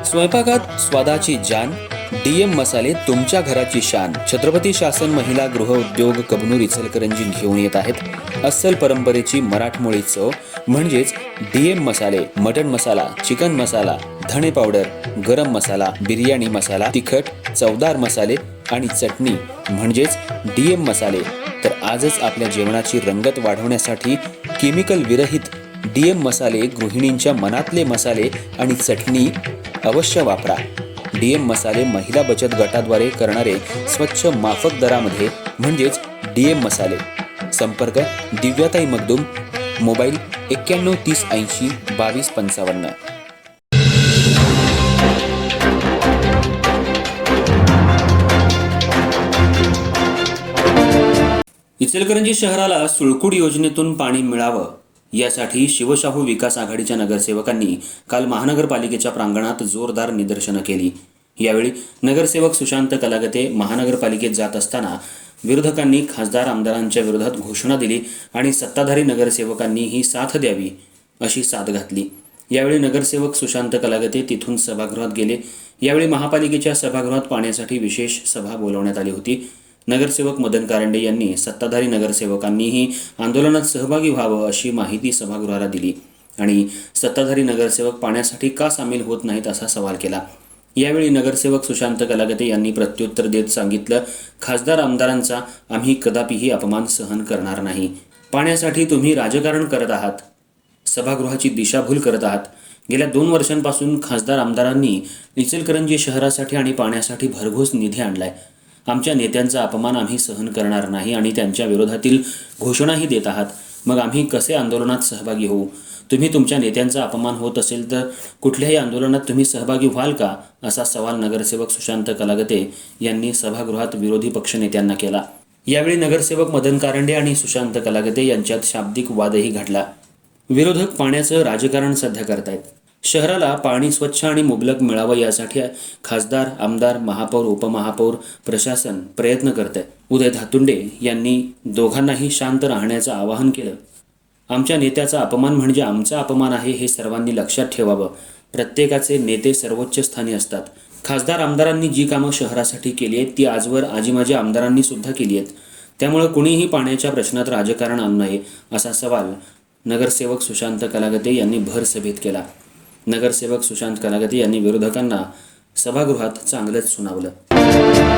स्वयंपाकात स्वादाची जान, डीएम मसाले तुमच्या घराची शान. छत्रपती शासन महिला गृह उद्योग कबनूर इचलकरंजी घेऊन येत आहेत अस्सल परंपरेची मराठमोळी चव म्हणजेच डीएम मसाले. मटन मसाला, चिकन मसाला, धणे पावडर, गरम मसाला, बिर्याणी मसाला, तिखट चवदार मसाले आणि चटणी म्हणजेच डीएम मसाले. तर आजच आपल्या जेवणाची रंगत वाढवण्यासाठी केमिकल विरहित डीएम मसाले, गृहिणींच्या मनातले मसाले आणि चटणी अवश्य वापरा. डीएम मसाले महिला बचत गटाद्वारे करणारे स्वच्छ माफक दरामध्ये म्हणजेच डीएम मसाले. संपर्क दिव्याताई मगदूम, मोबाईल 91 30 80 22 55. इचलकरंजी शहराला सुळकुड योजनेतून पाणी मिळावं यासाठी शिवशाहू विकास आघाडीच्या नगरसेवकांनी काल महानगरपालिकेच्या प्रांगणात जोरदार निदर्शनं केली. यावेळी नगरसेवक सुशांत कलागते महानगरपालिकेत जात असताना विरोधकांनी खासदार आमदारांच्या विरोधात घोषणा दिली आणि सत्ताधारी नगरसेवकांनी ही साथ द्यावी अशी साथ घातली. यावेळी नगरसेवक सुशांत कलागते तिथून सभागृहात गेले. यावेळी महापालिकेच्या सभागृहात पाण्यासाठी विशेष सभा बोलवण्यात आली होती. नगरसेवक मदन कारंडे यांनी सत्ताधारी नगरसेवकांनीही आंदोलनात सहभागी व्हावं अशी माहिती सभागृहाला दिली आणि सत्ताधारी नगरसेवक पाण्यासाठी का सामील होत नाहीत असा सवाल केला. यावेळी नगरसेवक सुशांत कलागते यांनी प्रत्युत्तर देत सांगितलं, खासदार आमदारांचा आम्ही कदापिही अपमान सहन करणार नाही. पाण्यासाठी तुम्ही राजकारण करत आहात, सभागृहाची दिशाभूल करत आहात. गेल्या 2 वर्षांपासून खासदार आमदारांनी इचलकरंजी शहरासाठी आणि पाण्यासाठी भरघोस निधी आणलाय. आमच्या नेत्यांचा अपमान आम्ही सहन करणार नाही आणि त्यांच्या विरोधातील घोषणाही देत आहात. मग आम्ही कसे आंदोलनात सहभागी होऊ? तुम्ही तुमच्या नेत्यांचा अपमान होत असेल तर कुठल्याही आंदोलनात तुम्ही सहभागी व्हाल का, असा सवाल नगरसेवक सुशांत कलागते यांनी सभागृहात विरोधी पक्षनेत्यांना केला. यावेळी नगरसेवक मदन कारंडे आणि सुशांत कलागते यांच्यात शाब्दिक वादही घडला. विरोधक पाण्याचं राजकारण सध्या करतायत. शहराला पाणी स्वच्छ आणि मुबलक मिळावं यासाठी खासदार, आमदार, महापौर, उपमहापौर, प्रशासन प्रयत्न करत आहे. उदय धातुंडे यांनी दोघांनाही शांत राहण्याचं आवाहन केलं. आमच्या नेत्याचा अपमान म्हणजे आमचा अपमान आहे हे सर्वांनी लक्षात ठेवावं. प्रत्येकाचे नेते सर्वोच्च स्थानी असतात. खासदार आमदारांनी जी कामं शहरासाठी केली आहेत ती आजवर आजीमाजी आमदारांनी सुद्धा केली आहेत. त्यामुळे कुणीही पाण्याच्या प्रश्नात राजकारण आणू नये असा सवाल नगरसेवक सुशांत कलागते यांनी भर सभेत केला. नगरसेवक सुशांत कलागते यांनी विरोधकांना सभागृहात चांगलंच सुनावलं.